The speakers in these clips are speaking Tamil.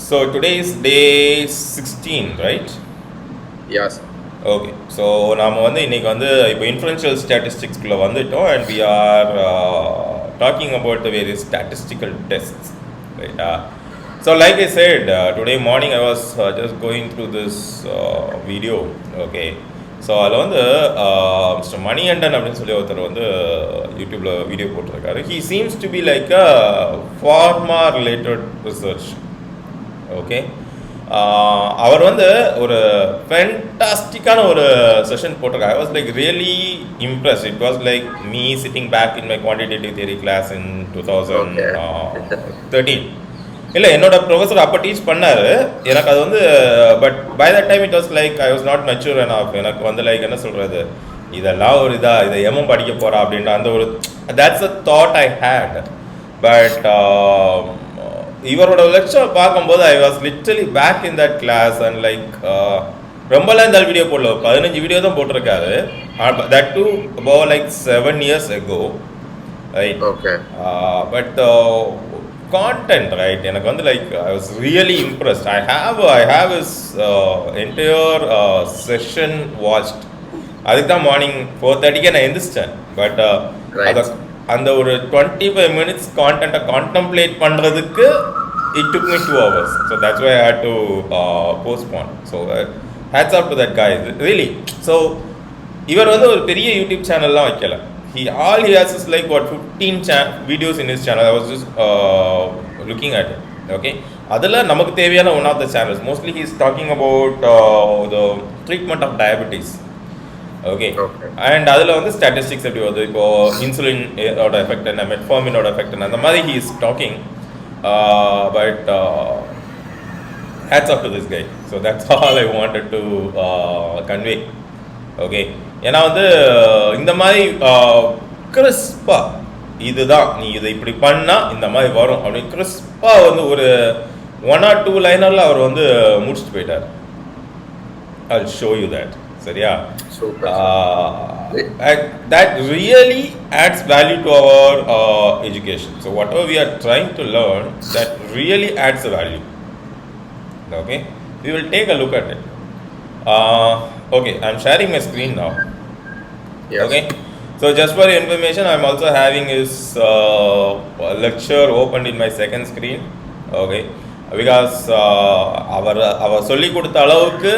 So today is day 16, right? Yes. Okay. So நாம வந்து இன்னைக்கு வந்து இப்போ இன்ஃபரன்ஷியல் ஸ்டாட்டிஸ்டிக்ஸ்குள்ள வந்துட்டோம் and we are talking about the various statistical tests, right? So like I said, today morning I was just going through this video, okay. So அதில் வந்து மிஸ்டர் மணிகண்டன் அப்படின்னு சொல்லி ஒருத்தர் வந்து யூடியூப்பில் வீடியோ போட்டிருக்காரு. He seems to be like a pharma related research, okay. அவர் வந்து ஒரு ஃபேண்டாஸ்டிக்கான ஒரு செஷன் போட்டிருக்காரு. I was like really impress. It was like me sitting back in my quantitative theory class in 2013. இல்லை, என்னோட ப்ரொஃபஸர் அப்போ டீச் பண்ணார் எனக்கு. அது வந்து but by that time it was like I was not mature enough. எனக்கு வந்து லைக் என்ன சொல்கிறது, இதெல்லாம் ஒரு இதை எமன் படிக்க போகிறா அப்படின்ற அந்த ஒரு that's a thought I hate. But இவரோட லெக்சர் பார்க்கும்போது I was literally back in that class and like ரொம்பலாம் இந்த வீடியோ போடல, 15 வீடியோ தான் போட்டிருக்காரு. That too about like 7 years ago, right? Okay. But content, right? எனக்கு வந்து like I was really impressed. I have his entire session watched. அதுக்கு தான் மார்னிங் 4:30 நான் எந்திரிச்சிட்டேன். பட் அந்த ஒரு 25 minutes கான்டென்ட்டை கான்டம்ப்ளேட் பண்ணுறதுக்கு it took me 2 hours. So that's why I had to postpone. So hats off to that guy, really. So இவர் வந்து ஒரு பெரிய யூடியூப் சேனல்லாம் வைக்கல. All he has is like what 15 videos in his channel. I was just looking at it, okay. அதில் நமக்கு தேவையான one of the channels. Mostly he is talking about the treatment of diabetes, okay. And அதில் வந்து ஸ்டாட்டிஸ்டிக்ஸ் எப்படி வருது, இப்போ இன்சுலின் ஓட எஃபெக்ட் என்ன, மெட்ஃபார்மினோட எஃபெக்ட் என்ன, அந்த மாதிரி he is talking. But hats off to this guy. So that's all I wanted to convey, okay. ஏன்னா வந்து இந்த மாதிரி கிறிஸ்பாக இதுதான், நீ இதை இப்படி பண்ணால் இந்த மாதிரி வரும் அப்படின்னு கிறிஸ்பாக வந்து ஒரு 1 or 2 லைனரில் அவர் வந்து முடிச்சுட்டு போயிட்டார். I'll show you that. சரியா? That really adds value to our education. So whatever we are trying to learn, that really adds a value, okay. We will take a look at it. Okay, I'm sharing my screen now. Yes. Okay, so just for your information, I'm also having his lecture opened in my second screen, okay, because அவர் சொல்லி கொடுத்த அளவுக்கு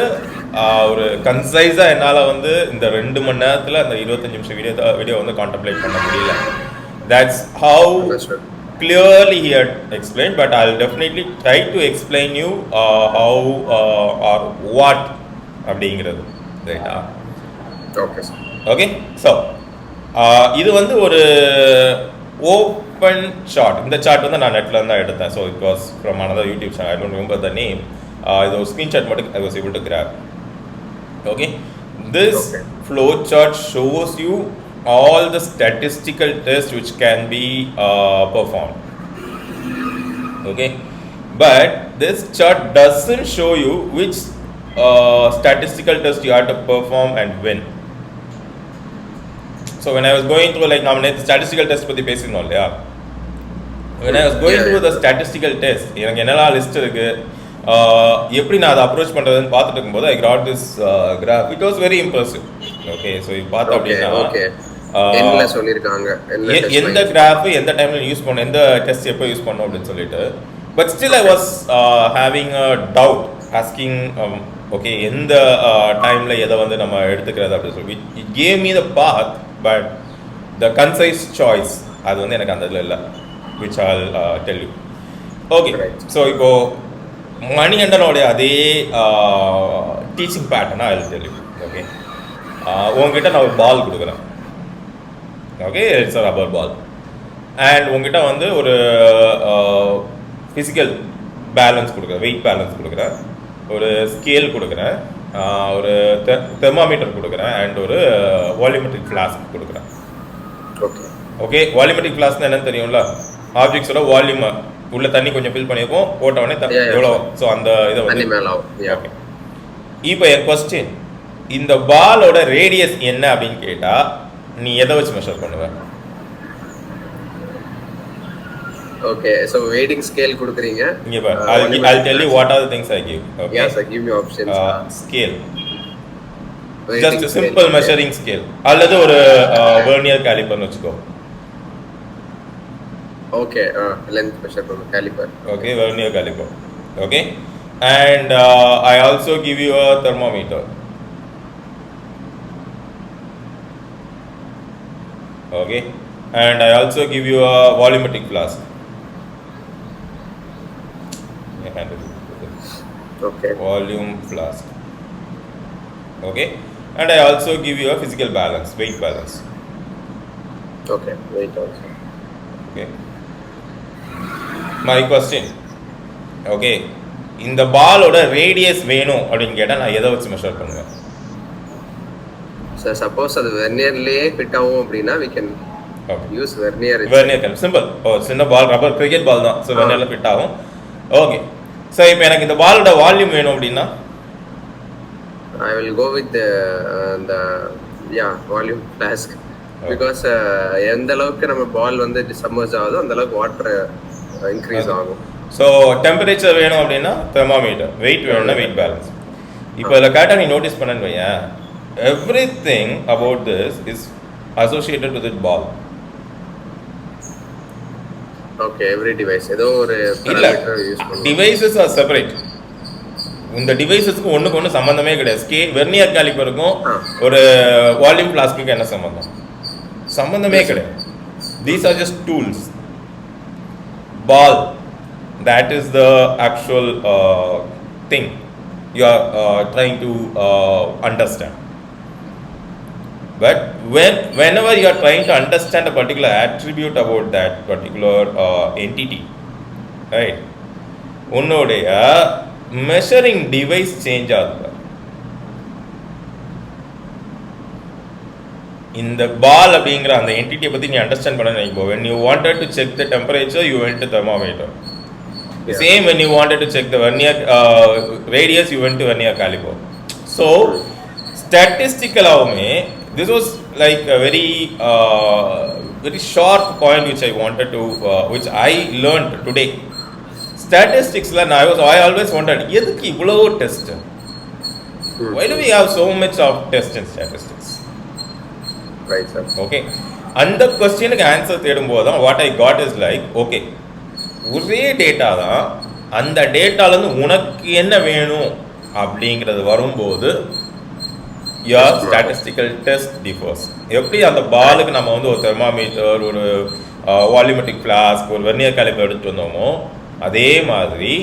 ஒரு கன்சைஸாக என்னால் வந்து இந்த 2 மணி நேரத்தில் அந்த 25 நிமிஷம் வீடியோ வந்து கான்டம்ப்ளேட் பண்ண முடியல. That's how clearly he had explained, but I'll definitely try to explain you how or what அப்படிங்கிறது, ரைட்டா? Okay sir. ஓகே, ஸோ இது வந்து ஒரு ஓப்பன் சார்ட். இந்த சார்ட் வந்து நான் நெட்டில் தான் எடுத்தேன். So it was from another YouTube channel. I don't remember the name. இது ஒரு ஸ்க்ரீன்ஷாட் மட்டும் I was able to grab. Okay, this flow chart shows you all the statistical tests which can be performed, okay. But this chart doesn't show you which statistical test you have to perform and when. So when I was going through, like நாம நேத்து statistical test பத்தி பேசினோம் இல்லையா? When I was going through the statistical test, எனக்கு என்னெல்லாம் லிஸ்ட் இருக்கு, எப்படி நான் அதை அப்ரோச் பண்ணுறதுன்னு பார்த்துட்டு இருக்கும்போது I got this graph. It was very impressive, okay. So இது பார்த்தோம் அப்படின்னா எந்த கிராஃப் எந்த டைமில் யூஸ் பண்ணணும், எந்த டெஸ்ட் எப்போ யூஸ் பண்ணணும் அப்படின்னு சொல்லிட்டு. But still I was having a doubt asking, okay, எந்த டைமில் எதை வந்து நம்ம எடுத்துக்கிறது அப்படின்னு சொல்லி. It gave me the path, but the concise choice அது வந்து எனக்கு அந்த இதில் இல்லை, which I'll tell you. Okay, so இப்போது மணிகண்டனோடைய அதே டீச்சிங் பேட்டர்னாக ஐ டெல் யூ, ஓகே. உங்ககிட்ட நான் ஒரு பால் கொடுக்குறேன், okay, it's a rubber ball. And உங்ககிட்ட வந்து ஒரு ஃபிசிக்கல் பேலன்ஸ் கொடுக்குறேன், வெயிட் பேலன்ஸ் கொடுக்குறேன், ஒரு ஸ்கேல் கொடுக்குறேன், ஒரு தெர்மாமீட்டர் கொடுக்குறேன், அண்ட் ஒரு வால்யூமெட்ரிக் ஃப்ளாஸ்க் கொடுக்குறேன், ஓகே. ஓகே, வால்யூமெட்ரிக் ஃப்ளாஸ்க்னா என்னன்னு தெரியும்ல, ஆப்ஜெக்ட்ஸோட வால்யூம் உள்ள தண்ணி கொஞ்சம் ஃபில் பண்ணியிருக்கோம், போட்ட உடனே எவ்வளோ, ஸோ அந்த இதை வந்து ஓகே. இப்போ என் கொஸ்டின், இந்த பாலோட ரேடியஸ் என்ன அப்படின்னு கேட்டால் நீ எதை வச்சு மெஷர் பண்ணுவ? Okay, so weighting scale கொடுக்குறீங்க. I'll tell you what are the things I give. Okay. Yeah, sir, give me options. Scale. Weighting Just a scale, simple okay. measuring scale. அல்லது ஒரு vernier caliper னு வெச்சுக்கோ. Okay, length measure from caliper. Okay, vernier caliper. Okay. And I also give you a thermometer. Okay. And I also give you a volumetric flask. Okay. Volume flask. Okay. And I also give you a physical balance, weight balance. Okay, weight also. Okay. My question. Okay. இந்த பாலோட ரேடியஸ் வேணும் அப்படின்னு கேட்டா நான் எதை வச்சு மெஷர் பண்ணுவேன்? So suppose அது வெர்னியர்லயே ஃபிட் ஆகும் அப்படினா we can use vernier. Vernier கல் சிம்பிள். சின்ன பால் ரப்பர் கிரிக்கெட் பால் தான். சோ வெர்னியர்ல ஃபிட் ஆகும். ஓகே. சோ இப்போ எனக்கு இந்த பாலோட வால்யூம் வேணும் அப்படினா I will go with the volume flask. Because எந்த அளவுக்கு நம்ம பால் வந்து சம்மர்ஜ் ஆகுதோ அந்த அளவுக்கு வாட்டர் இன்க்ரீஸ் ஆகும். ஸோ டெம்பரேச்சர் வேணும் அப்படின்னா தெர்மாமீட்டர், வெயிட் வேணும்னா வெயிட் பேலன்ஸ். இப்போ இதில் கேட்டால் நீ நோட்டீஸ் பண்ணேன்னு வையேன், everything about this is associated with it ball. Okay, every device ஏதோ ஒரு பாராமீட்டர் யூஸ் பண்ணுவோம். Devices are separate. இந்த டிவைசஸ்க்கு ஒன்றுக்கு ஒன்று சம்மந்தமே கிடையாது. வெர்னியர் காலிப்பருக்கும் ஒரு வால்யூம் ஃப்ளாஸ்க்கு என்ன சம்மந்தம்? சம்மந்தமே கிடையாது. These are just tools. Ball, that is the actual thing you are trying to understand. But whenever you are trying to understand a particular attribute about that particular entity, right, உன்னுடைய measuring device change ஆகுது. இந்த பால் அப்படிங்கிற அந்த என்டிட்டியை பற்றி நீ அண்டர்ஸ்டாண்ட் பண்ண நினைப்போ. when you wanted to check the temperature you went to thermometer. The same when you wanted to check the vernier radius you went to vernier caliper. So statistical avame this was like a very sharp point which I wanted to which I learned today. Statistics la I always wondered edukku ivlo test, why do we have so much of test in statistics? Right, sir. Okay, அந்த கொஸ்டினுக்கு ஆன்சர் தேடும்போது தான் what I got is like, okay ஒரே டேட்டா தான், அந்த டேட்டாலேருந்து உனக்கு என்ன வேணும் அப்படிங்கிறது வரும்போது your statistical test differs. எப்படி அந்த பாலுக்கு நம்ம வந்து ஒரு தெர்மாமீட்டர், ஒரு வால்யூமெட்ரிக் ஃப்ளாஸ்க், ஒரு வெர்னியர் காலிப்பர் எடுத்துட்டு வந்தோமோ அதே மாதிரி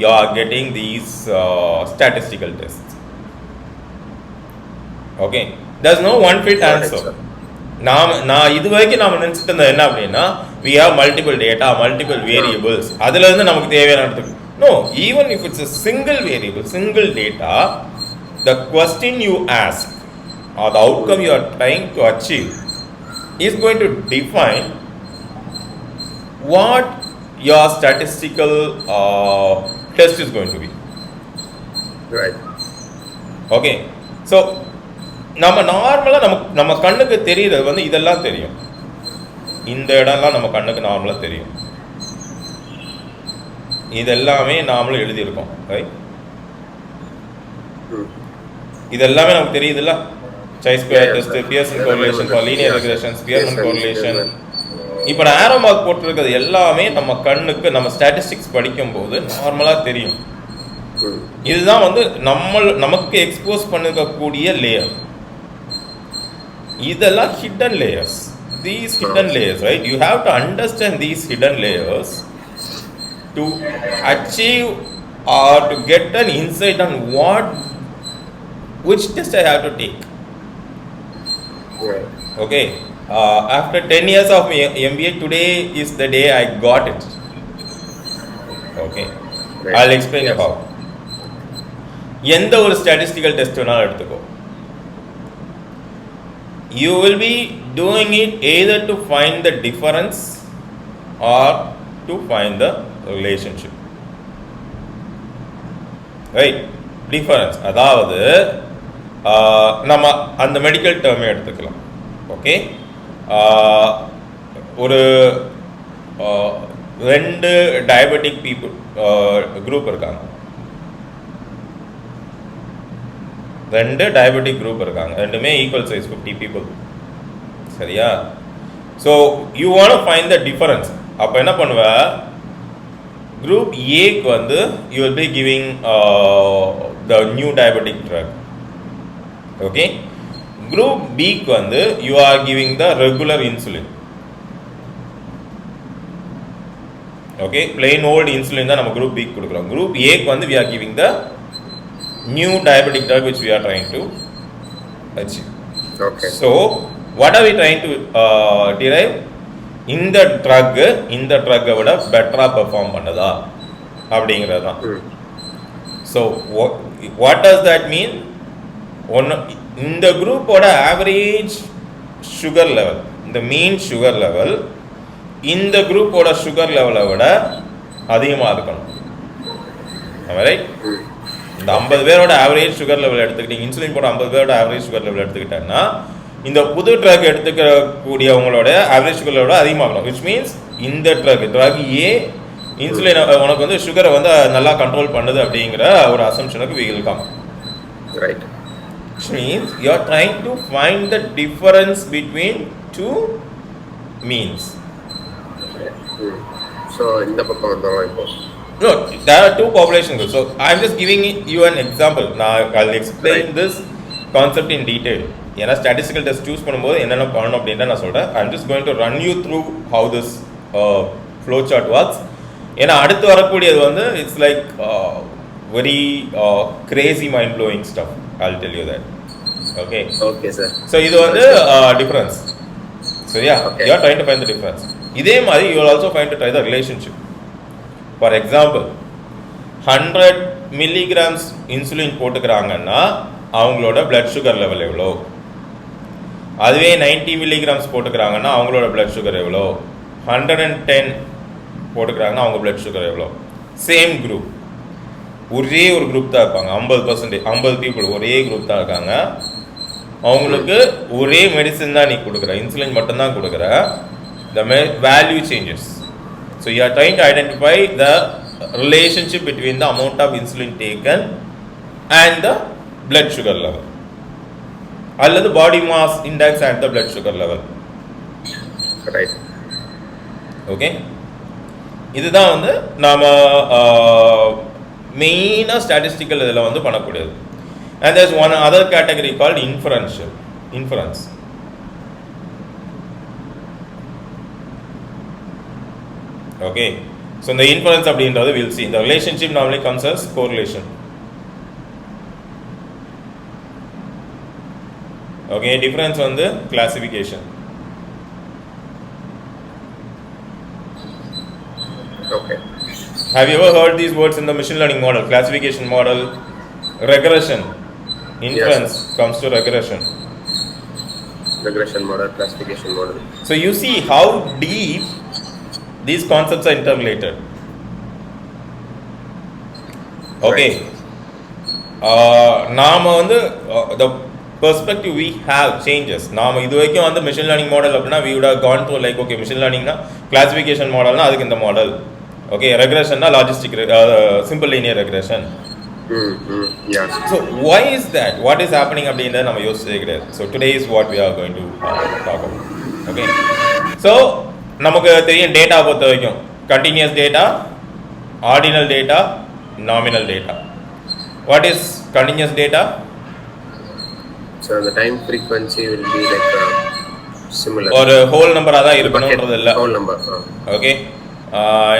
you are getting these statistical tests. Okay, there's no one fit answer. நான் இது வரைக்கும் நாம நினைச்சிட்டு இருந்தது என்ன அப்படின்னா we have multiple data, multiple variables, அதுல இருந்து நமக்கு தேவையானது. No, even if it's a single variable, single data, the question you ask or the outcome you are trying to achieve is going to define what your statistical test is going to be. Right. Okay, so நம்ம நார்மலாக நம்ம கண்ணுக்கு தெரியுறது வந்து இதெல்லாம் தெரியும். இந்த இடம்லாம் நம்ம கண்ணுக்கு நார்மலாக தெரியும். இதெல்லாமே நாமளும் எழுதியிருக்கோம், ரைட்? இதெல்லாமே நமக்கு தெரியுதுல்ல. Chi square test, Pearson correlation for linear regressions, Pearson correlation. இப்போ நான் ஆரோ மார்க் போட்டிருக்கிறது எல்லாமே நம்ம கண்ணுக்கு நம்ம ஸ்டாட்டிஸ்டிக்ஸ் படிக்கும்போது நார்மலாக தெரியும். இதுதான் வந்து நமக்கு எக்ஸ்போஸ் பண்ணிருக்கக்கூடிய லேயர். இதெல்லாம் hidden layers. These hidden layers, right? You have to understand these hidden layers to achieve or to get an insight on which test I have to take. Right. Okay. After 10 years of MBA, today is the day I got it. Okay. Right. I'll explain how. எந்த ஒரு statistical test வேணாலும் எடுத்துக்கோ. You will be doing it either to find the difference or to find the relationship. Right? Difference. அதாவது நம்ம அந்த மெடிக்கல் டேர்மே எடுத்துக்கலாம். ஓகே, ஒரு ரெண்டு டயபெட்டிக் பீப்புள் குரூப் இருக்காங்க, ரெண்டு டயபெட்டிக் குரூப் இருக்காங்க, ரெண்டுமே ஈக்குவல் சைஸ் 50 பீப்புள். சரியா? So you want find the difference. அப்போ என்ன பண்ணுவ, குரூப் ஏக்கு வந்து you will be giving the new diabetic drug. Okay, group பிக்கு வந்து you are giving the regular insulin. Okay, plain old insulin தான் நம்ம குரூப் பிக்கு கொடுக்குறோம். குரூப் ஏக்கு வந்து we are giving the new diabetic drug which we are trying to achieve. Okay. So what are we trying to derive? இந்த ட்ரக்கை விட பெட்டராக பெர்ஃபார்ம் பண்ணுதா அப்படிங்கிறது தான். So what does that mean? ஒன்று, இந்த குரூப்போட ஆவரேஜ் சுகர் லெவல், இந்த மீன் சுகர் லெவல் இந்த குரூப்போட சுகர் லெவலை விட அதிகமாக இருக்கணும். ரைட்? இந்த 50 பேரோட ஆவரேஜ் சுகர் லெவல் எடுத்துக்கிட்டீங்க, இன்சுலின் போட 50 பேரோட ஆவரேஜ் சுகர் லெவல் எடுத்துக்கிட்டேன்னா இந்த புது ட்ரக் எடுத்துக்கக்கூடியவங்களோட ஆவரேஜ் சுகர் லெவலோட அதிகமாகணும். விச் மீன்ஸ் இந்த ட்ரக் ஏ இன்சுலின் உனக்கு வந்து சுகரை வந்து நல்லா கண்ட்ரோல் பண்ணுது அப்படிங்கிற ஒரு அசம்ஷனுக்கு we will come. Right. Which means you are trying to find the difference between two means. So இந்த பக்கம் வந்தோம் இப்போ. No, there are two population groups. So I am just giving you an example. Now I will explain this concept in detail. ஏன்னா statistical test choose பண்ணும்போது என்னென்ன பண்ணணும் அப்படின்னா நான் சொல்கிறேன். I am just going to run you through how this flow chart works. ஏன்னா அடுத்து வரக்கூடியது வந்து it's like very crazy mind blowing stuff. I'll tell you that. Okay. Okay sir. So இது வந்து difference. So yeah, you are trying to find the difference. இதே மாதிரி you will also find to try the relationship. For example, 100 milligrams insulin போட்டுக்கிறாங்கன்னா அவங்களோட blood sugar level எவ்வளோ, அதுவே 90 milligrams போட்டுக்கிறாங்கன்னா அவங்களோட blood sugar எவ்வளோ, 110 போட்டுக்கிறாங்கன்னா அவங்க blood sugar எவ்வளோ. சேம் குரூப், ஒரே ஒரு குரூப் தான் இருப்பாங்க, 50%, 50 people ஒரே குரூப் தான் இருக்காங்க, அவங்களுக்கு ஒரே மெடிசன் தான் நீ கொடுக்குற, இன்சுலின் மட்டும்தான் கொடுக்குற, the value changes. So you are trying to identify the relationship between the amount of insulin taken and the blood sugar level, or the body mass index and the blood sugar level. Right. Okay, இதுதான் வந்து நாம மெயினாக ஸ்டாட்டிஸ்டிக்கல் இதில் வந்து பண்ணக்கூடியது. And there's one other category called inference. Okay, so இந்த inference அப்படின்றது we'll see. The relationship normally comes as correlation. Okay, difference வந்து classification. Okay. Have you ever heard these words in the machine learning model? Classification model, regression. Inference comes to regression. Regression model, classification model. So you see how deep these concepts are interrelated. Okay. நாம வந்து the perspective we have changes. நாம இது வரைக்கும் வந்து machine learning model அப்படின்னா we would have gone through like okay, machine learning னா classification modelனா அதுக்கு இந்த model. Okay, regression னா logistic simple linear regression. Yes. So why is that? What is happening அப்படின்றத நம்ம யோசிச்சே கிடையாது. So today is what we are going to talk about. Okay. So நமக்கு தெரியும் டேட்டா பொறுத்த வரைக்கும் continuous data, ordinal data, nominal data. What is continuous data? So the time frequency will be like similar. ஒரு whole number தான் இருக்கணும்ன்றது இல்ல. Whole number. Okay.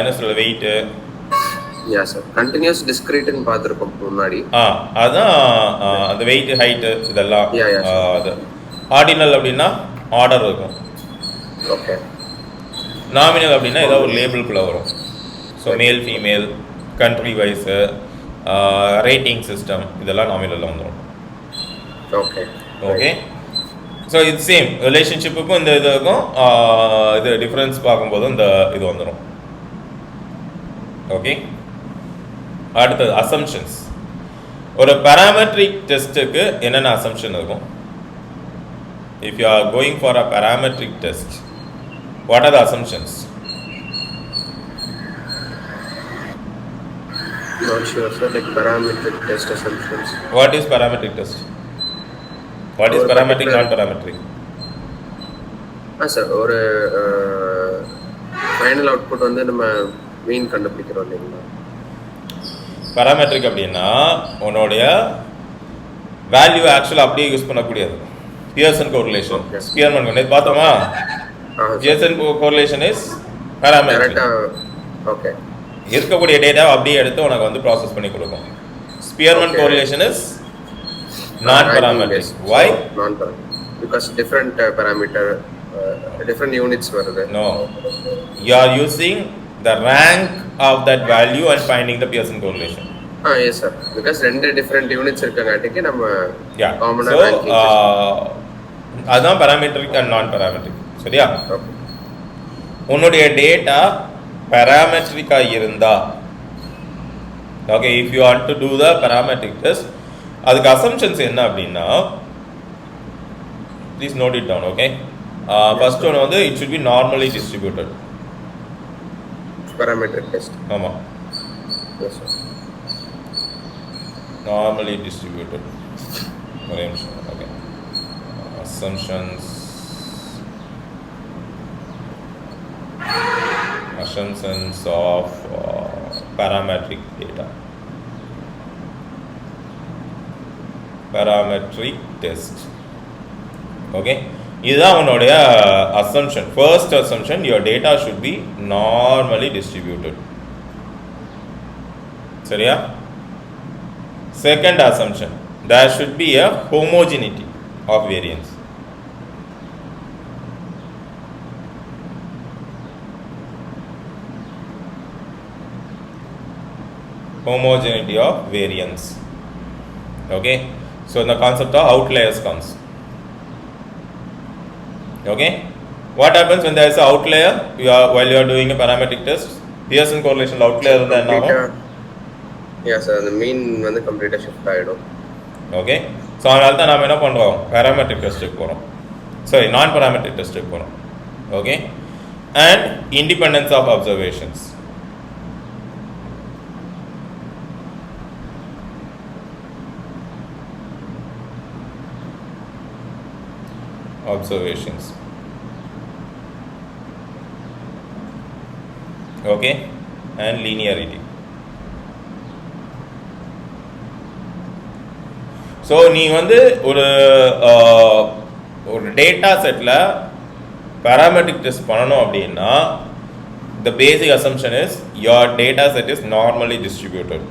என்ன சொல்ற weight. Yes sir. Continuous discrete ன்னு பாத்துறோம் முன்னாடி. அதான் அந்த weight height இதெல்லாம். அது ordinal அப்படினா ஆர்டர் இருக்கும். Okay. நாமினல் அப்படின்னா ஏதாவது ஒரு லேபிள்குள்ளே வரும். So male female country wise rating system இதெல்லாம் நாமினலில் வந்துடும். ஓகே ஓகே, ஸோ இது சேம் ரிலேஷன்ஷிப்புக்கும் இந்த இதுக்கும் இது டிஃப்ரென்ஸ் பார்க்கும்போது இந்த இது வந்துடும். ஓகே, அடுத்தது அசம்ஷன்ஸ். ஒரு பேராமெட்ரிக் டெஸ்ட்டுக்கு என்னென்ன அசம்ஷன் இருக்கும்? If you are going for a parametric test, what are the assumptions? Not sure, sir. Like parametric test assumptions. What is parametric test? What is ஒரு parametric, particular non-parametric? சார் ஒரு ஃபைனல் அவுட்புட் வந்து நம்ம மீன் கண்டுபிடிக்கிறோம் இல்லைங்களா? parametric அப்படின்னா உன்னுடைய வேல்யூ ஆக்சுவலாக அப்படியே யூஸ் பண்ணக்கூடியது. பியர்சன் கோரிலேஷன், ஸ்பியர்மன் நேற்று பார்த்தோமா? Pearson correlation is parametric. Okay. இருக்கக்கூடிய டேட்டாவை அப்படியே எடுத்து உனக்கு வந்து ப்ராசஸ் பண்ணி கொடுக்கும். Spearman correlation is non-parametric. Why? Non-parametric. Because different parameter, different units வருது. No. You are using the rank of that value and finding the Pearson correlation. Yes sir. Because ரெண்டு different units இருக்கங்காட்டிக்கு நம்ம common ranking. அதான் parametric and non-parametric. சரியா? Okay. உன்னுடைய டேட்டா parametric-ஆ இருந்தா, okay, if you want to do the parametric test, அதுக்கு assumptions என்ன அப்படின்னா, please note it down, okay? First one வந்து it should be normally distributed. Parametric test. ஆமா. Yes sir. Normally distributed. ஒரே நிமிஷம், okay. Assumptions of parametric data. Parametric test. Okay, இதுதான் உன்னுடைய assumption. First assumption, your data should be normally distributed. சரியா? Second assumption, there should be a homogeneity of variance. Homogeneity of variance. Okay, so the concept of outliers comes. Okay, what happens when there is an outlier while you are doing a parametric test? Pearson correlation outlier இருந்தா என்ன ஆகும்? Yes sir, the mean வந்து கம்ப்ளீட்டா ஷிஃப்ட் ஆயிடும். Okay, so அதனால தான் நாம என்ன பண்றோம்? parametric டெஸ்ட்க்கு போறோம். Sorry, non parametric டெஸ்ட்க்கு போறோம். Okay, and independence of observations. Okay, and linearity. So நீ வந்து ஒரு டேட்டா செட்ல parametric test பண்ணணும் அப்படின்னா the basic assumption is your data set is normally distributed,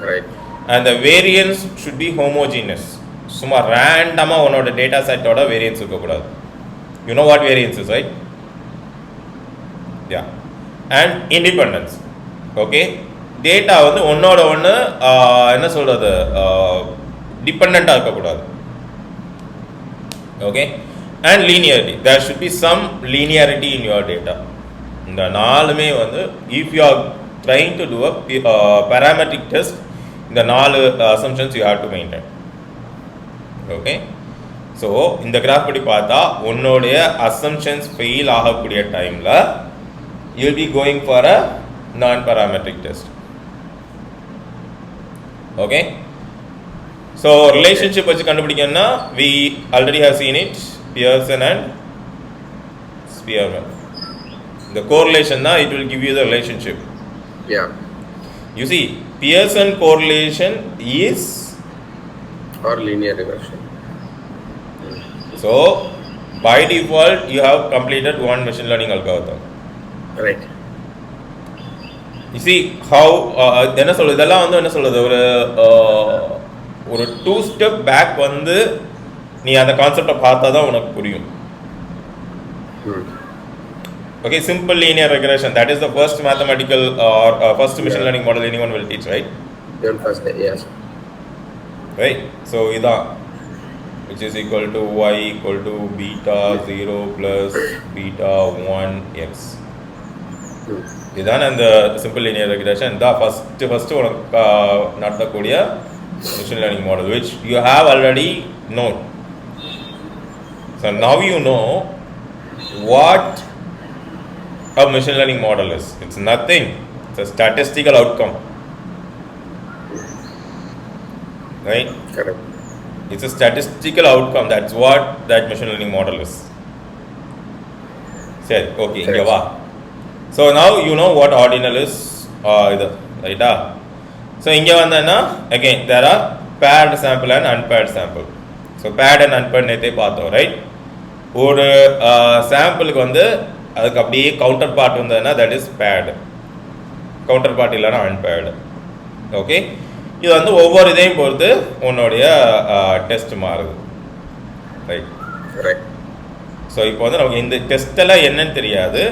right, and the variance should be homogeneous. சும்மா ரேண்டமாக உன்னோட டேட்டா செட்டோட வேரியன்ஸ் இருக்கக்கூடாது. You know what variance is, right? Ya. And independence. Okay, data வந்து ஒன்னோட ஒன்று என்ன சொல்கிறது, டிபெண்ட்டாக இருக்கக்கூடாது. Okay, and linearity, there should be some linearity in your data. இந்த நாலுமே வந்து if you are trying to do a parametric test, இந்த நாலு assumptions you have to maintain. Okay, so இந்த கிராஃப் படி பார்த்தா உன்னுடைய அசம்ஷன்ஸ் ஃபெயில் ஆகக்கூடிய டைமில் you will be going for a நான் parametric test. Okay, so relationship வச்சு கண்டுபிடிக்கணும்னா we already have seen it, Pearson and Spearman. இந்த கோரிலேஷன் தான் it will give you the relationship. You see, Pearson correlation is or linear regression. So by default you have completed one machine learning algorithm, right? You see how என்ன சொல்றது, இதெல்லாம் வந்து என்ன சொல்றது, ஒரு 2 step back வந்து நீ அந்த கான்செப்டை பார்த்தா தான் உனக்கு புரியும். Okay, simple linear regression, that is the first mathematical or first machine learning model anyone will teach, right? Even first, yes. Right, so இதான் which is equal to y equal to beta 0 plus beta 1 x. இதான் அந்த simple linear regression. தான் first உனக்கு நடத்தக்கூடிய machine learning model which you have already known. So now you know what a machine learning model is. It's nothing, it's a statistical outcome. right? Correct. It's a statistical outcome. That's what that machine learning model is. சரி, ஓகே, இங்கே வா. So now you know what ordinal is இது, ரைட்டா? ஸோ இங்கே வந்தேன்னா again there are paired sample and unpaired sample. So paired and unpaired நேற்றே பார்த்தோம், ரைட்? ஒரு சாம்பிளுக்கு வந்து அதுக்கு அப்படியே கவுண்டர் பார்ட் வந்ததுன்னா that is paired, counterpart இல்லைன்னா அன்பேர்டு. ஓகே, இது வந்து ஒவ்வொரு இதையும் பொறுத்து உன்னுடைய டெஸ்ட் மாறுது, ரைட்? ரைட். ஸோ இப்போ வந்து நமக்கு இந்த டெஸ்ட்டெல்லாம் என்னன்னு தெரியாது,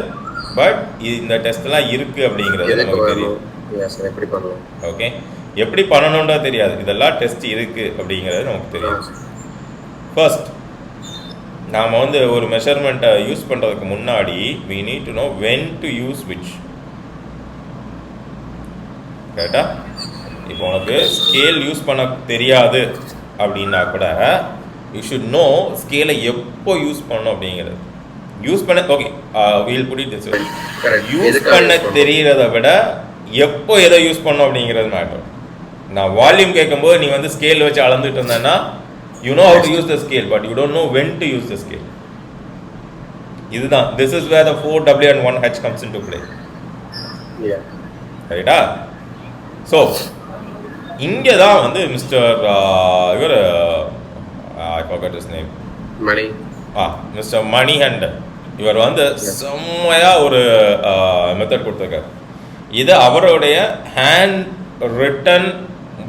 பட் இந்த டெஸ்ட்டெல்லாம் இருக்குது அப்படிங்கிறது நமக்கு தெரியும். எப்படி பண்ணலாம், ஓகே, எப்படி பண்ணணுன்றா தெரியாது, இதெல்லாம் டெஸ்ட் இருக்குது அப்படிங்கிறது நமக்கு தெரியும். ஃபர்ஸ்ட் நாம் வந்து ஒரு மெஷர்மெண்ட்டை யூஸ் பண்ணுறதுக்கு முன்னாடி we need to know when to use which. கரெக்டா? இப்போ உனக்கு ஸ்கேல் யூஸ் பண்ண தெரியாது அப்படின்னா கூட யூ ஷுட் நோ ஸ்கேலை எப்போ யூஸ் பண்ணணும் அப்படிங்கிறது. யூஸ் பண்ண okay we'll put it this way, use பண்ண தெரிகிறத விட எப்போ எதை யூஸ் பண்ணணும் அப்படிங்கிறது மேட்டர். நான் வால்யூம் கேட்கும்போது நீ வந்து ஸ்கேல் வச்சு அளந்துட்டு இருந்தேன்னா you know how to use the scale, but you don't know when to use the scale. இதுதான், this is where the 4W and 1H comes into play. Yeah. ரைட்டா? ஸோ இங்கே தான் வந்து மிஸ்டர் இவர் I forgot his name. Mani. Mister Mani hunt இவர் வந்து செம்மையாக ஒரு மெத்தட் கொடுத்துருக்காரு. இது அவருடைய ஹேண்ட் ரிட்டன்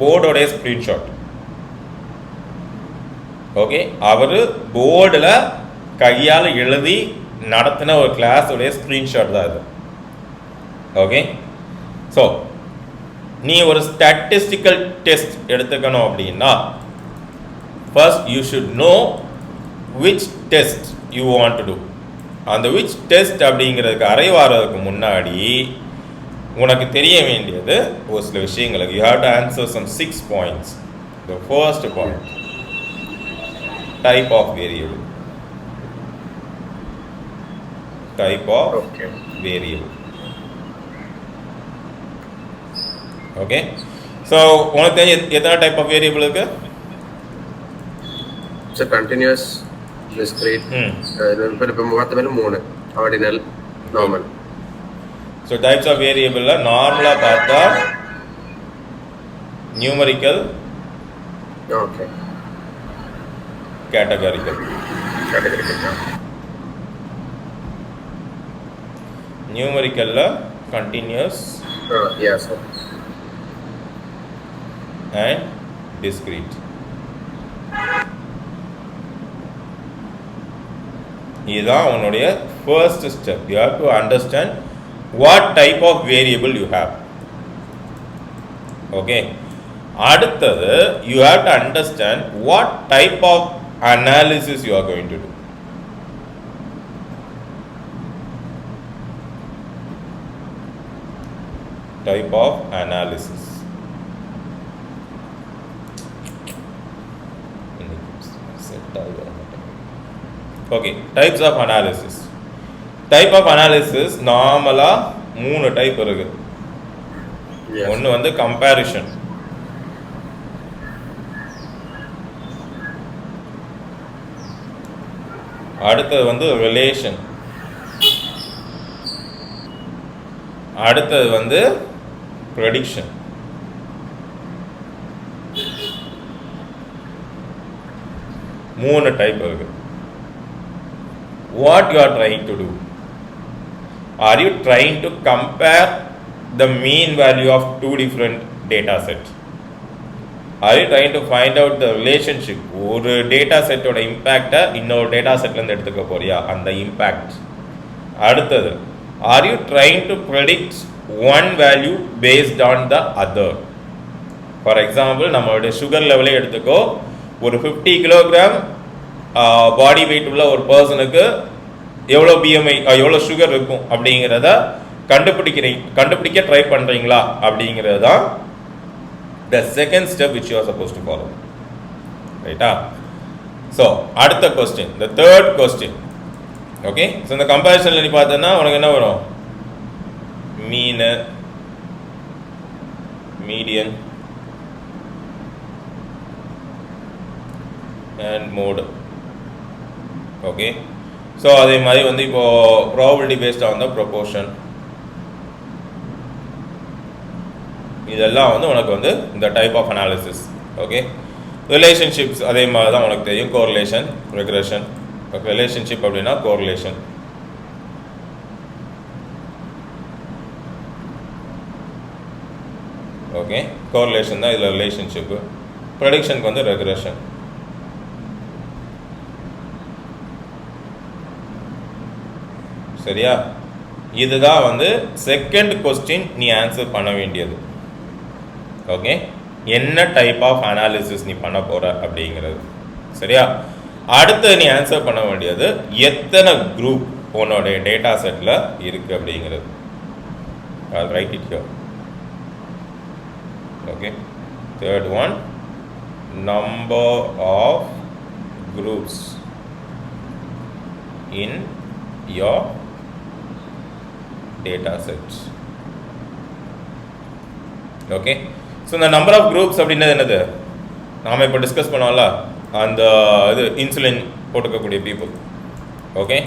போர்டோடைய ஸ்க்ரீன்ஷாட். ஓகே, அவர் போர்டில் கையால் எழுதி நடத்தின ஒரு கிளாஸுடைய ஸ்க்ரீன்ஷாட் தான் இது. ஓகே, ஸோ நீ ஒரு ஸ்டாட்டிஸ்டிக்கல் டெஸ்ட் எடுத்துக்கணும் அப்படின்னா first you should know which test you want to do. அந்த விச் டெஸ்ட் அப்படிங்கிறதுக்கு அரைவாரதுக்கு முன்னாடி உனக்கு தெரிய வேண்டியது ஒரு சில விஷயங்களுக்கு. You have to answer some 6 points. The first point, type of variable. Type of variable. Okay, so உனக்கு எத்தனை டைப் ஆஃப் வேரியபிள் இருக்கு? So continuous, discrete, இப்போ மொத்தமே 3, ordinal, normal. So types of variable நார்மலா பார்த்தா numerical, okay, categorical. Numerical continuous yes sir, and discrete. இதுதான் உன்னுடைய first step. You have to understand what type of variable you have. Okay, அடுத்தது you have to understand what type of analysis you are going to do. Type of analysis. Okay, types of analysis. Type of analysis நார்மலா 3 டைப் இருக்கு. ஒன்று வந்து கம்பேரிஷன், அடுத்தது வந்து ரிலேஷன், அடுத்தது வந்து ப்ரெடிக்ஷன். மூணு டைப் இருக்கு. What you are trying to do? Are you trying to compare the mean value of two different data sets? Are you trying to find out the relationship? ஒரு டேட்டா செட்டோட இம்பேக்டை இன்னொரு டேட்டா செட்லேருந்து எடுத்துக்க போறியா, அந்த இம்பேக்ட். அடுத்தது, are you trying to predict one value based on the other? For example, நம்மளுடைய சுகர் லெவலே எடுத்துக்கோ. ஒரு 50 கிலோகிராம் பாடி வெயிட் உள்ள ஒரு பர்சனுக்கு எவ்வளோ பிஎம்ஐ, எவ்வளோ சுகர் இருக்கும் அப்படிங்கிறத கண்டுபிடிக்க ட்ரை பண்ணுறீங்களா அப்படிங்கிறது தான் the second step which you are supposed to follow. ரைட்டா? ஸோ அடுத்த question, the third question. Okay, so இந்த கம்பேரிசனில் நீ பார்த்தேன்னா உனக்கு என்ன வரும்? Mean, median, and mode. Okay, so அதே மாதிரி வந்து இப்போது probability based on the proportion, இதெல்லாம் வந்து உனக்கு வந்து இந்த type of analysis. Okay, relationships அதே மாதிரி தான் உனக்கு தெரியும். Correlation, regression. ரிலேஷன்ஷிப் அப்படின்னா கோரிலேஷன். ஓகே, கோரிலேஷன் தான் இதில் ரிலேஷன்ஷிப்பு. ப்ரெடிக்ஷனுக்கு வந்து ரெக்ரெஷன். சரியா? இதுதான் வந்து செகண்ட் கொஸ்டின் நீ ஆன்சர் பண்ண வேண்டியது. ஓகே, என்ன டைப் ஆஃப் அனாலிசிஸ் நீ பண்ண போற அப்படிங்கிறது. சரியா? அடுத்து நீ ஆன்சர் பண்ண வேண்டியது எத்தனை குரூப் உன்னோடைய டேட்டா செட்ல இருக்கு அப்படிங்கிறது. I'll write it here. Okay, third one, number of groups in your data sets. Okay, so இந்த நம்பர் ஆஃப் குரூப்ஸ் அப்படின்றது என்னது? நாம் இப்போ டிஸ்கஸ் பண்ணோம்ல, அந்த இது இன்சுலின் போட்டுக்கக்கூடிய பீப்புள். ஓகே,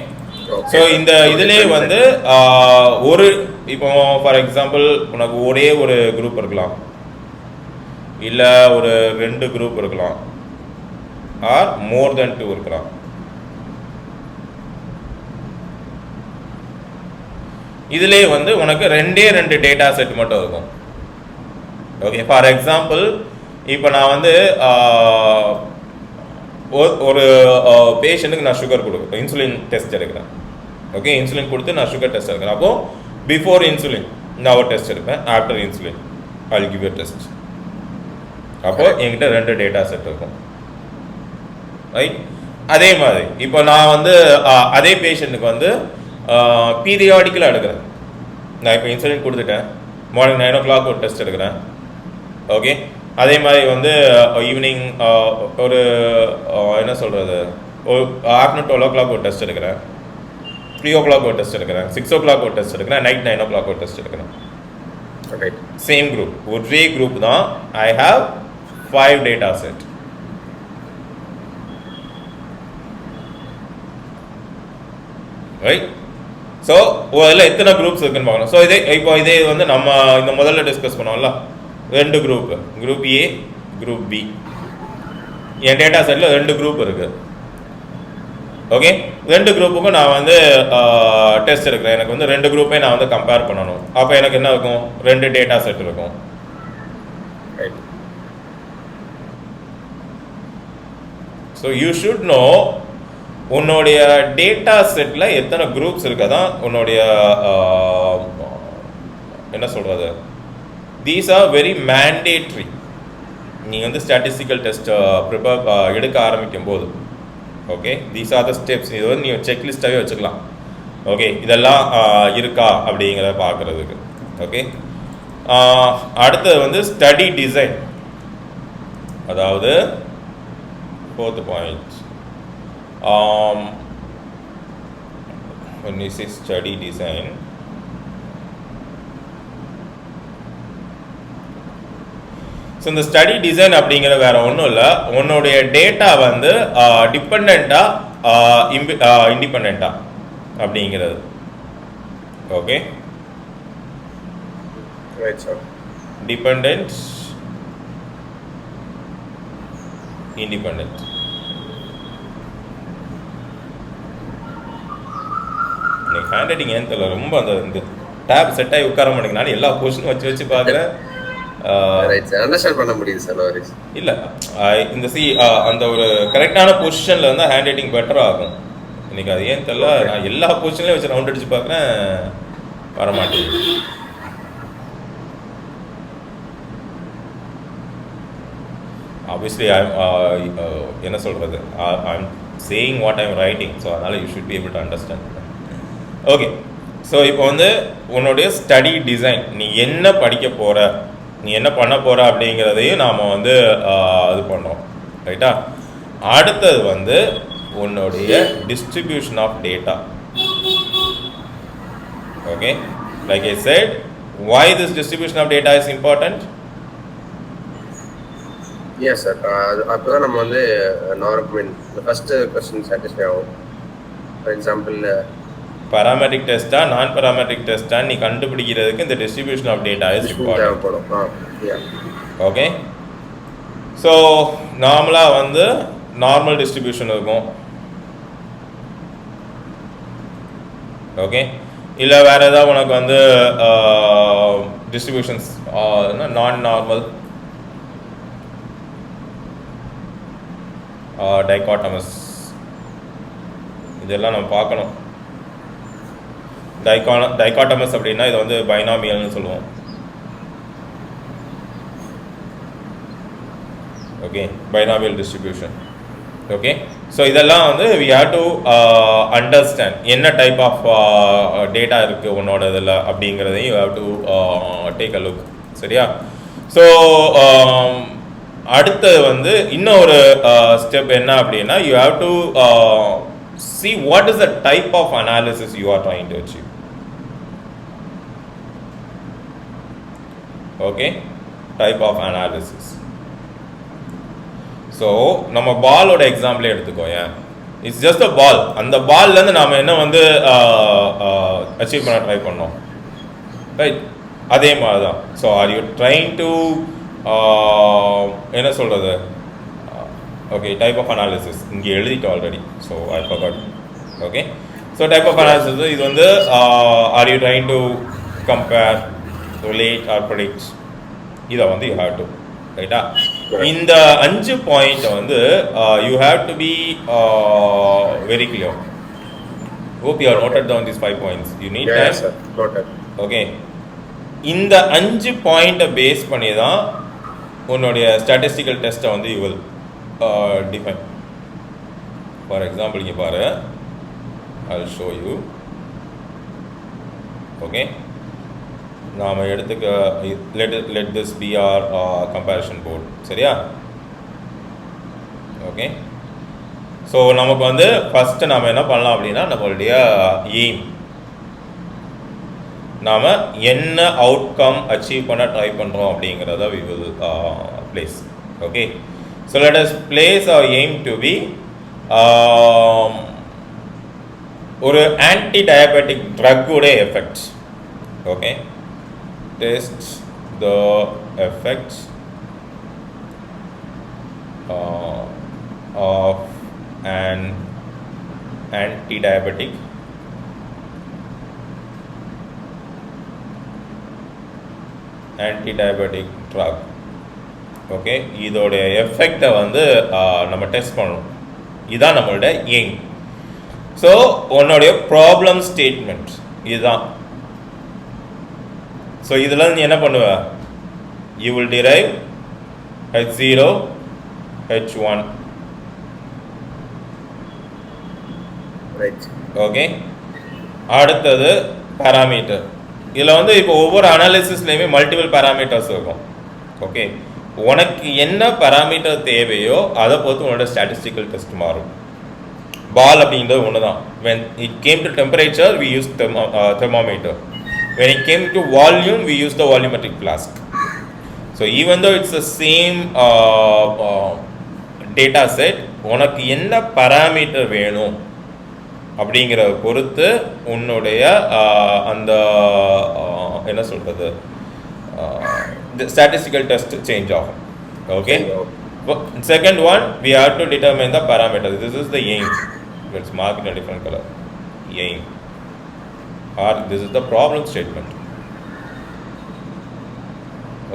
ஸோ இந்த இதிலே வந்து ஒரு இப்போ ஃபார் எக்ஸாம்பிள் உனக்கு ஒரே ஒரு குரூப் இருக்கலாம், இல்லை ஒரு 2 குரூப் இருக்கலாம், ஆர் மோர் தென் 2 இருக்கலாம். இதிலே வந்து உனக்கு 2 டேட்டா செட் மட்டும் இருக்கும். ஓகே, ஃபார் எக்ஸாம்பிள் இப்போ நான் வந்து ஒரு பேஷண்ட்டுக்கு நான் சுகர் கொடுக்குறேன், இன்சுலின் டெஸ்ட் எடுக்கிறேன். ஓகே, இன்சுலின் கொடுத்து நான் சுகர் டெஸ்ட் எடுக்கிறேன். அப்போது பிஃபோர் இன்சுலின் நான் ஒரு டெஸ்ட் எடுப்பேன், after insulin I will give you test. அப்போது என்கிட்ட 2 டேட்டா செட் இருக்கும். ரைட்? அதே மாதிரி இப்போ நான் வந்து அதே பேஷண்ட்டுக்கு வந்து பீரியாடிக்கலாக எடுக்கிறேன். நான் இப்போ இன்சுலின் கொடுத்துட்டேன், மார்னிங் 9 o'clock ஒரு டெஸ்ட் எடுக்கிறேன். ஓகே, அதே மாதிரி வந்து ஈவினிங் ஒரு என்ன சொல்கிறது, ஒரு ஆஃப்டர்நூன் 12 o'clock ஒரு டெஸ்ட் எடுக்கிறேன், 3 o'clock ஒரு டெஸ்ட் எடுக்கிறேன், 6 o'clock ஒரு டெஸ்ட் எடுக்கிறேன், நைட் 9 o'clock ஒரு டெஸ்ட் எடுக்கிறேன். சேம் குரூப், ஒரே குரூப் தான். I have 5 data set. Right? So அதில் எத்தனை குரூப்ஸ் இருக்குன்னு பார்க்கணும். ஸோ இதே வந்து நம்ம இந்த முதல்ல டிஸ்கஸ் பண்ணோம்ல, 2 group, group A, group B. என் டேட்டா செட்டில் 2 குரூப் இருக்கு. ஓகே, 2 குரூப்புக்கும் நான் வந்து டெஸ்ட் எடுக்கிறேன். எனக்கு வந்து 2 குரூப்பே நான் வந்து கம்பேர் பண்ணணும். அப்போ எனக்கு என்ன இருக்கும்? 2 டேட்டா செட் இருக்கும். ஸோ யூ ஷுட் நோ உன்னுடைய டேட்டா செட்டில் எத்தனை குரூப்ஸ் இருக்கதான் உன்னுடைய என்ன சொல்கிறது, தீஸ் ஆர் வெரி மேண்டேட்ரி. நீங்கள் வந்து ஸ்டாட்டிஸ்டிக்கல் டெஸ்ட் ப்ரிப்பேர் எடுக்க ஆரம்பிக்கும் போது, okay, these are the steps. இது வந்து நீங்கள் செக்லிஸ்ட்டாகவே வச்சுக்கலாம். ஓகே, இதெல்லாம் இருக்கா அப்படிங்கிறத பார்க்குறதுக்கு. ஓகே, அடுத்தது வந்து ஸ்டடி டிசைன், அதாவது 4th point. When we say study design, so இந்த ஸ்டடி டிசைன் அப்படிங்கிற வேற ஒன்றும் இல்லை, உன்னுடைய டேட்டா வந்து டிபெண்டா இண்டிபெண்டா அப்படிங்கிறது. Okay, dependent, independent. எனக்கு ஹேண்ட் ரைட்டிங் ஏன் தெரியல, ரொம்ப அந்த இந்த டேப் செட் ஆகி உட்கார மாட்டேங்கிறனால எல்லா பொசிஷனும் வச்சு பார்க்குறேன். பண்ண முடியுது சார். இல்லை, இந்த அந்த ஒரு கரெக்டான பொசிஷனில் இருந்தால் ஹேண்ட் ரைட்டிங் பெட்டராக ஆகும். இன்னைக்கு அது ஏன் தெரியல, நான் எல்லா பொசிஷன்லையும் வச்சு ரவுண்ட் அடிச்சு பார்க்குறேன், வரமாட்டேங்குது. ஆப்வியஸ்லி என்ன சொல்கிறது, I'm saying what I'm writing, so அதனால் you should be able to understand. Okay, so இப்போ வந்து உன்னுடைய ஸ்டடி டிசைன், நீ என்ன படிக்க போகிற, நீ என்ன பண்ண போகிற அப்படிங்கிறதையும் நாம் வந்து இது பண்ணோம். ரைட்டா? அடுத்தது வந்து உன்னுடைய distribution of data. Okay, like I said, why this distribution of data is important? Yes sir. அப்போதான் நம்ம வந்து ஃபர்ஸ்ட் கொஸ்டின் சாட்டிஸ்ஃபை ஆகும். ஃபார் எக்ஸாம்பிள் parametric டெஸ்டா நான் parametric டெஸ்டா நீ கண்டுபிடிக்கிறதுக்கு இந்த distribution of data is important. Okay, so நார்மலாக வந்து நார்மல் டிஸ்ட்ரிபியூஷன் இருக்கும். ஓகே, இல்லை வேறு ஏதாவது உனக்கு வந்து டிஸ்ட்ரிபியூஷன்ஸ் நான் நார்மல் டைகாட்டமஸ் இதெல்லாம் நம்ம பார்க்கணும். டைகாட்டமஸ் அப்படின்னா இதை வந்து பைனாமியல்னு சொல்லுவோம். Okay, binomial distribution. Okay, so இதெல்லாம் வந்து வி ஹேவ் டு அண்டர்ஸ்டாண்ட் என்ன டைப் ஆஃப் டேட்டா இருக்குது உன்னோட இதில் அப்படிங்கிறதையும் you have to take a look. சரியா? ஸோ அடுத்தது வந்து இன்னொரு ஸ்டெப் என்ன அப்படின்னா you have to see what is the type of analysis you are trying to achieve. Okay, type of analysis. So நம்ம பாலோட எக்ஸாம்பிளே எடுத்துக்கோங்க. இட்ஸ் ஜஸ்ட் அ பால். அந்த பால்லேருந்து நாம் என்ன வந்து அச்சீவ் பண்ண ட்ரை பண்ணோம், ரைட்? அதே மாதிரி தான். So are you trying to என்ன சொல்கிறது, ஓகே, டைப் ஆஃப் அனாலிசிஸ் இங்கே எழுதிட்டோம் already. So I forgot. Okay, so type of analysis இது வந்து are you trying to compare, relate or predict, இதை வந்து யூ ஹேவ் டு, ரைட்டா? இந்த 5 பாயிண்ட் வந்து you have to be very clear. Hope you are noted down these 5 points. You need time. Yes sir, noted. Okay, இந்த 5 பாயிண்ட்டை பேஸ் பண்ணி தான் உன்னுடைய ஸ்டாட்டிஸ்டிக்கல் டெஸ்ட்டை வந்து you will define. For example இங்கே பாரு, I'll show you. ஓகே, நாம் எடுத்துக்க let this be our comparison board. சரியா? ஓகே, ஸோ நமக்கு வந்து ஃபஸ்ட்டு நாம் என்ன பண்ணலாம் அப்படின்னா நம்மளுடைய எய்ம், நாம் என்ன அவுட்கம் அச்சீவ் பண்ண ட்ரை பண்ணுறோம் அப்படிங்கிறத we will place. Okay, so let us place our aim to be ஒரு ஆன்டி டயபெட்டிக் ட்ரக்குடைய effects. Okay, test the effects of an anti-diabetic drug. Okay, இதோடைய எஃபெக்டை வந்து நம்ம டெஸ்ட் பண்ணணும். இதுதான் நம்மளோட எய்ம். ஸோ உன்னுடைய ப்ராப்ளம் ஸ்டேட்மெண்ட் இதுதான். ஸோ இதில் நீ என்ன பண்ணுவ, you will drive H0 H1. Right. Okay, அடுத்தது பேராமீட்டர். இதில் வந்து இப்போ ஒவ்வொரு அனாலிசிஸ்லேயுமே மல்டிபிள் பேராமீட்டர்ஸ் இருக்கும். ஓகே, உனக்கு என்ன பேராமீட்டர் தேவையோ அதை பொறுத்து உன்னோட ஸ்டாட்டிஸ்டிக்கல் டெஸ்ட் மாறும். பால் அப்படிங்கிறது ஒன்று தான். when it came to temperature we used thermometer. When it came to volume we used the volumetric flask. So even though it's the same data set, உனக்கு என்ன parameter வேணும் அப்படிங்கிறத பொறுத்து உன்னுடைய அந்த என்ன சொல்கிறது statistical test change ஆகும். Okay, second one we have to determine the parameter. This is the aim. Let's mark it in a different color. Aim, or this is the problem statement.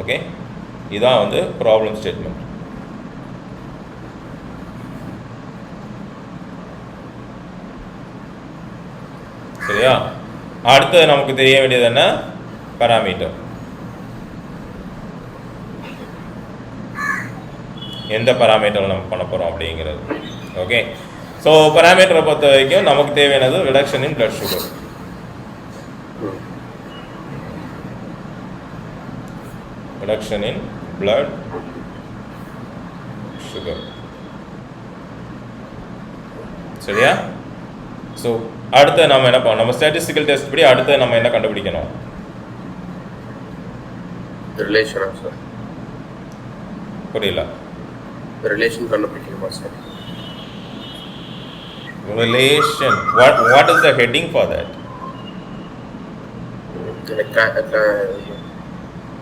Okay, இதான் வந்து problem statement. சரியா? அடுத்து நமக்கு தெரிய வேண்டியது என்ன, பாராமீட்டர். எந்த பாராமீட்டர் நம்ம பண்ண போறோம் அப்படிங்கிறது. ஓகே, ஸோ பாராமீட்டரை பொறுத்த வரைக்கும் நமக்கு தேவையானது ரிடக்ஷன் இன் பிளட் சுகர். ரிடக்ஷன் இன் பிளட் சுகர். சரியா? ஸோ அடுத்து நம்ம என்ன பண்ணோம், நம்ம ஸ்டாட்டிஸ்டிக்கல் டெஸ்ட் படி அடுத்து நம்ம என்ன கண்டுபிடிக்கணும், ரிலேஷன். சார் புரியல. ரிலேஷன் கண்டுபிடிக்கணுமா sir? Relation. What is the heading for that?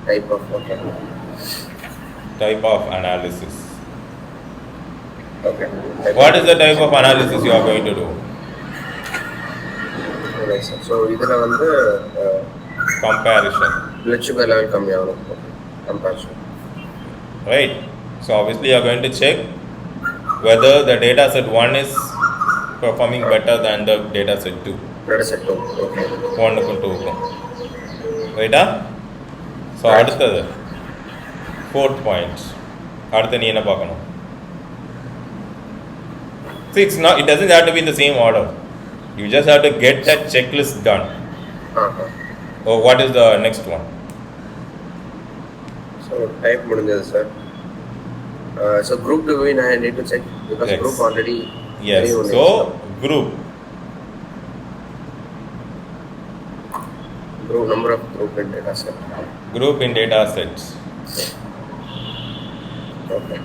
Type of okay. Type of analysis. Okay. What is the type of analysis you are going to do? Right, sir. So இதுல வந்து comparison. blood sugar level கம்மியாகும். Comparison. Right. So obviously you are going to check whether the data set 1 is performing better than the data set 2. Data set 2. Okay. 1 க்கும் 2 க்கும். Right? So அடுத்தது fourth point. அடுத்து நீ என்ன பார்க்கணும்? See, it doesn't have to be in the same order. You just have to get that checklist done. Oh, what is the next one? So type முடிஞ்சது sir. So group 2 I need to check because Yes. group already. Yes. So group number of group in data set. Group in data sets. Okay.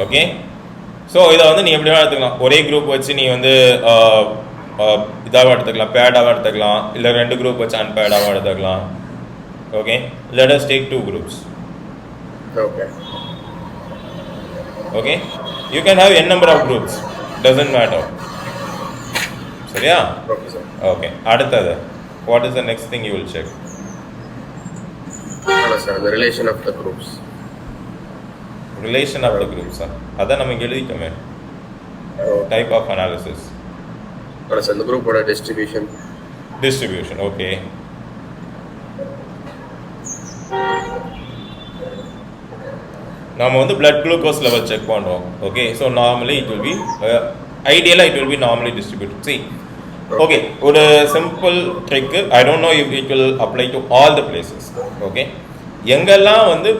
Okay. So இதை வந்து நீ எப்படி வேணால் எடுத்துக்கலாம். ஒரே குரூப் வச்சு நீ வந்து இதாகவும் எடுத்துக்கலாம், பேடாகவும் எடுத்துக்கலாம், இல்லை 2 குரூப் வச்சு அன்பேடாகவும் எடுத்துக்கலாம். Okay, let us take 2 groups. Okay. Okay, you can have n number of groups, doesn't matter. சரியா? Okay sir. Okay, அடுத்தது what is the next thing you will check? Hello sir, the relation of the groups. Relation of the groups. அதான் நம்ம இங்கே எழுதிக்கோமே. Type of analysis. Hello sir, the group order distribution. Distribution, okay. நாம வந்து blood glucose level check பண்ணுவோம். Okay, so normally it will be ideally it will be normally distributed. See, okay, ஒரு simple trick, I don't know if it will apply to all the places. Okay, எங்கெல்லாம் வந்து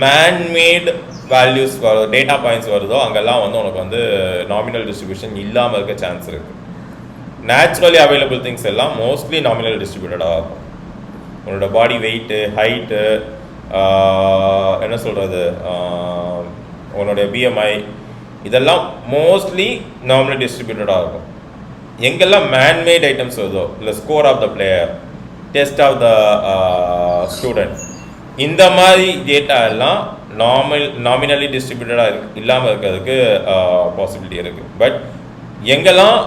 man-made values டேட்டா பாயிண்ட்ஸ் வருதோ அங்கெல்லாம் வந்து உனக்கு வந்து நாமினல் டிஸ்ட்ரிபியூஷன் இல்லாமல் இருக்க சான்ஸ் இருக்குது. நேச்சுரலி அவைலபிள் திங்ஸ் எல்லாம் மோஸ்ட்லி நாமினல் டிஸ்ட்ரிபியூட்டடாக இருக்கும். உன்னோட பாடி வெயிட்டு, ஹைட்டு, என்ன சொல்கிறது, உன்னோட பிஎம்ஐ, இதெல்லாம் மோஸ்ட்லி நாமினல் டிஸ்ட்ரிபியூட்டடாக இருக்கும். எங்கெல்லாம் மேன்மேட் ஐட்டம்ஸ் வருதோ, இல்லை score of the player, test of the student, இந்த மாதிரி டேட்டா எல்லாம் நாமினலி டிஸ்ட்ரிபியூட்டடாக இல்லாமல் இருக்கிறதுக்கு பாசிபிலிட்டி இருக்குது. பட் எங்கெல்லாம்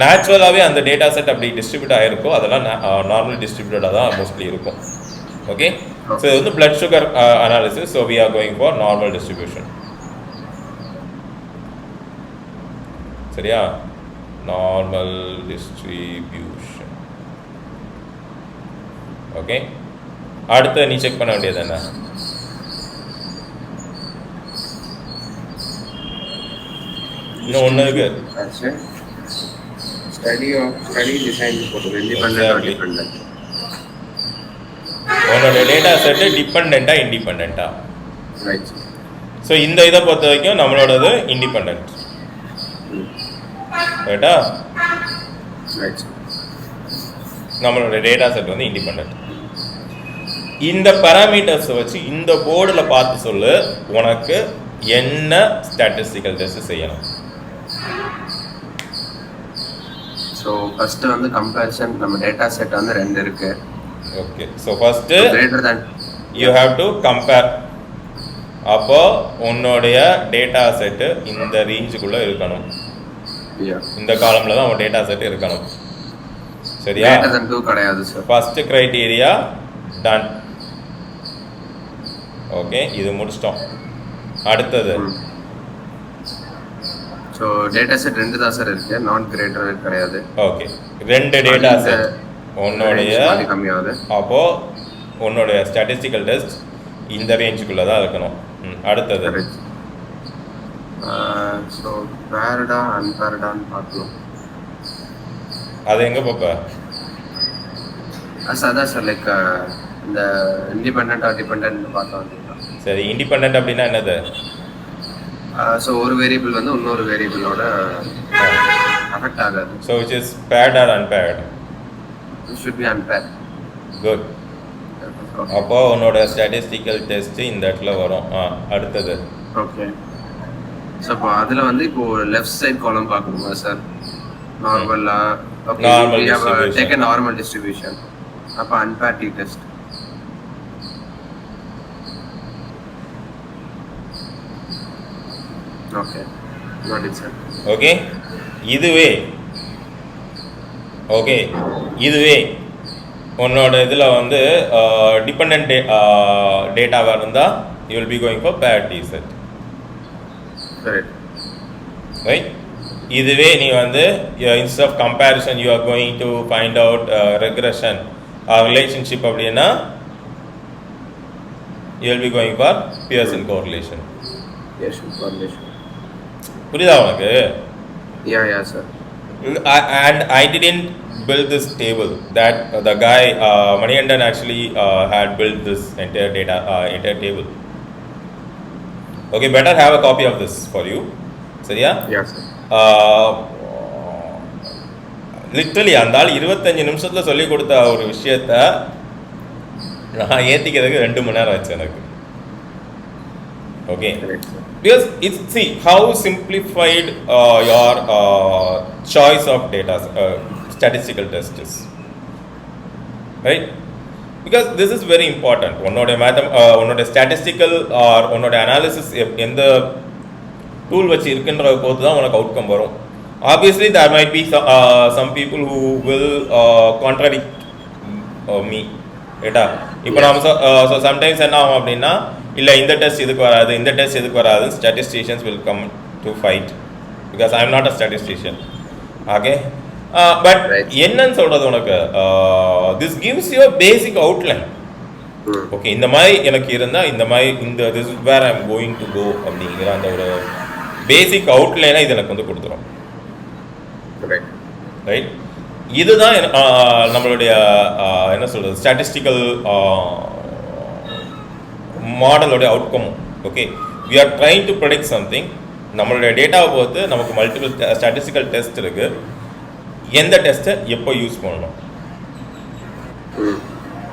நேச்சுரலாகவே அந்த டேட்டா செட் அப்படி டிஸ்ட்ரிபியூட் ஆகிருக்கோ அதெல்லாம் நார்மலி டிஸ்ட்ரிபியூட்டடாக தான் மோஸ்ட்லி இருக்கும். ஓகே, ஸோ இது வந்து blood sugar analysis. So we are going for normal distribution. சரியா? Normal distribution. ஓகே, அடுத்து நீ செக் பண்ண வேண்டியது என்ன? இன்னும் ஒன்று இருக்கு. உன்னோட டேட்டா செட்டு டிபெண்டா இண்டிபெண்டா? ஸோ இந்த இதை பொறுத்த வரைக்கும் நம்மளோடது இண்டிபெண்ட். ரைட்டா? நம்மளோட டேட்டா செட் வந்து இண்டிபெண்ட். இந்த பாராமீட்டர்ஸை வச்சு இந்த போர்டில் பார்த்து சொல்லு உனக்கு என்ன ஸ்டாட்டிஸ்டிக்கல் டெஸ்ட் செய்யணும். ஸோ ஃபர்ஸ்ட் வந்து கம்பேரிசன். நம்ம டேட்டா செட் வந்து 2 இருக்கு. Okay, so first greater then you have to compare. அப்போ உன்னுடைய டேட்டா செட்டு இந்த ரேஞ்சுக்குள்ள இருக்கணும். இந்த காலம்ல தான் உன் டேட்டா செட் இருக்கணும். சரியா? கிரேட்டர் தென் 2 கிடையாது சார். First criteria done. ஓகே, இது முடிச்சிட்டோம். அடுத்தது ஸோ டேட்டா செட் 2 தான் சார் இருக்கு, நான் கிரேட்டர் கிடையாது. ஓகே, 2 டேட்டா செட் உன்னுடைய கம்மியாகுது. அப்போ உன்னுடைய ஸ்டாட்டிஸ்டிக்கல் டெஸ்ட் இந்த ரேஞ்சுக்குள்ள தான் இருக்கணும். அடுத்தது ஸோ பேரடா அன்பேரடான்னு பார்க்கணும். அது எங்கே பார்ப்ப? அதான் சார் லைக் இந்த இண்டிபெண்டா டிபெண்டன்ட் பார்த்தா வந்து. சரி, இண்டிபெண்டன்ட் அப்படின்னா என்னது? ஸோ ஒரு வேரியபிள் வந்து இன்னொரு வேரியபிளோட அஃபெக்ட் ஆகாது. So which is paired or unpaired? It should be unpaired. Good. Okay. அப்போ உன்னோட ஸ்டாட்டிஸ்டிக்கல் டெஸ்ட் இந்த இடத்துல வரும். அடுத்தது ஓகே. ஸோ அப்போ அதில் வந்து இப்போ லெஃப்ட் சைட் காலம் பார்க்கணுமா சார்? நார்மலா okay, Normal we have distribution. taken normal distribution. அப்போ unpaired t-test. Okay, got it sir. Okay, இதுவே ஓகே இதுவே உன்னோட இதில் வந்து டிபெண்ட் டேட்டாவாக இருந்தால் you will be going for pair t set. Correct. Right. இதுவே நீ வந்து instead of comparison you are going to find out regression relationship அப்படின்னா you will be going for Pearson correlation. Pearson correlation. புரியுதா உனக்கு? Yeah sir. And I didn't build this table. That the guy Maniandan actually had built this entire table. Okay, better have a copy of this for you. சரியா? Yeah sir. லிட்டரலி அந்த ஆள் 25 நிமிஷத்தில் சொல்லி கொடுத்த ஒரு விஷயத்த நான் ஏற்றிக்கிறதுக்கு 2 மணி நேரம் ஆச்சு எனக்கு. Okay, because it's see how simplified your choice of data statistical test is, right? Because this is very important. உன்னோட statistical or உன்னோட analysis எந்த டூல் வச்சு இருக்குன்ற போது தான் உனக்கு அவுட்கம் வரும். Obviously there might be some people who will contradict me. ரைட்டா? இப்போ நம்ம சம்டைம்ஸ் என்ன ஆகும் அப்படின்னா, இல்லை இந்த டெஸ்ட் இதுக்கு வராது, இந்த டெஸ்ட் இதுக்கு வராது, statisticians will come to fight because I am not a statistician. Okay, but என்னன்னு சொல்கிறது உனக்கு, this gives you basic outline. Okay, இந்த மாதிரி எனக்கு இருந்தால் இந்த மாதிரி இந்த this is where I am going to go அப்படிங்கிற அந்த ஒரு பேசிக் அவுட்லைனை இது எனக்கு வந்து கொடுத்துரும். ரைட், இதுதான் நம்மளுடைய என்ன சொல்கிறது ஸ்டாட்டிஸ்டிக்கல் மாடலோடைய outcome. Okay, we are trying to predict something. நம்மளுடைய டேட்டாவை பொறுத்து நமக்கு மல்டிபிள் ஸ்டாட்டிஸ்டிக்கல் டெஸ்ட் இருக்குது. எந்த டெஸ்ட்டை எப்போ யூஸ் பண்ணணும்?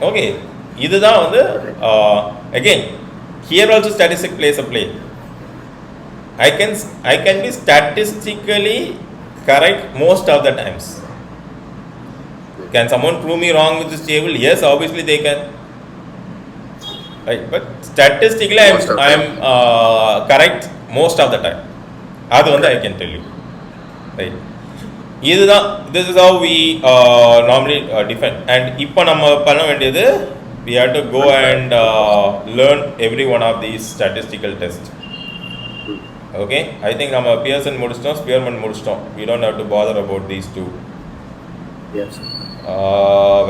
ஓகே, இதுதான் வந்து again here also statistic place a play. I can be statistically correct most of the times. Can someone prove me wrong with this table? Yes, obviously they can. Right, but statistically I am correct most of the time. That one I can tell you. Right. This is how we normally define. And இப்போ நம்ம பண்ண வேண்டியது, we have to go and learn every one of these statistical tests. Okay, I think நம்ம Pearson முடிச்சிட்டோம், Spearman முடிச்சிட்டோம். We don't have to bother about these two. Yes.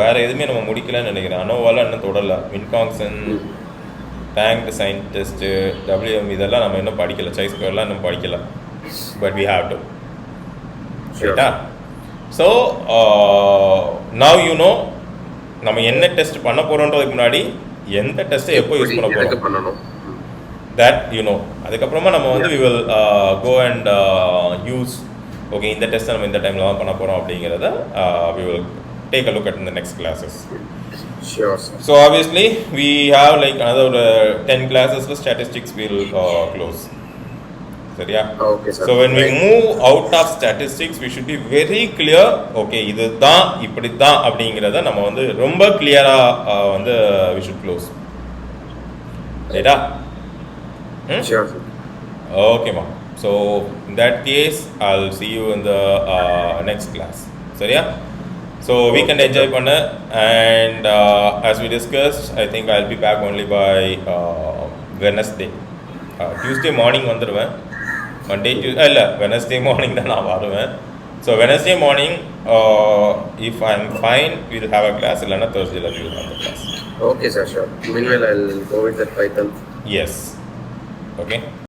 வேறு எதுவுமே நம்ம முடிக்கலன்னு நினைக்கிறேன். அனோவால இன்னும் தொடரல. மின்காங்சன், டேங்க் சைன் டெஸ்ட்டு, WM இதெல்லாம் நம்ம இன்னும் படிக்கல. சை ஸ்கொயர்லாம் இன்னும் படிக்கல. But we have to. ரைட்டா? ஸோ நவ் யூ நோ நம்ம என்ன டெஸ்ட் பண்ண போகிறோன்றதுக்கு முன்னாடி எந்த டெஸ்ட்டை எப்போ யூஸ் பண்ண போகிறோம், that you know. அதுக்கப்புறமா நம்ம வந்து we will go and use okay இந்த டெஸ்ட் நம்ம இந்த டைம்ல தான் பண்ண போறோம் அப்படிங்கறத we will take a look at in the next classes. Sure sir. So obviously we have like another 10 classes for statistics will close. சரியா? Okay sir. So when we move out of statistics we should be very clear. Okay, இதுதான் இப்படி தான் அப்படிங்கறத நம்ம வந்து ரொம்ப கிளியரா வந்து we should close. ரைட்டா? Sure sir. Okay ma. So in that case I'll see you in the next class. சரியா? So weekend enjoy பண்ணு. And as we discussed, I think I'll be back only by Wednesday. Tuesday morning வந்துடுவேன். Monday Tuesday இல்லை Wednesday morning தான் நான் வருவேன். So Wednesday morning if I'm fine we'll have a class, இல்லைன்னா Thursday we'll have the class. Okay sir, sure. Meanwhile I'll go with that Python. Yes. Okay.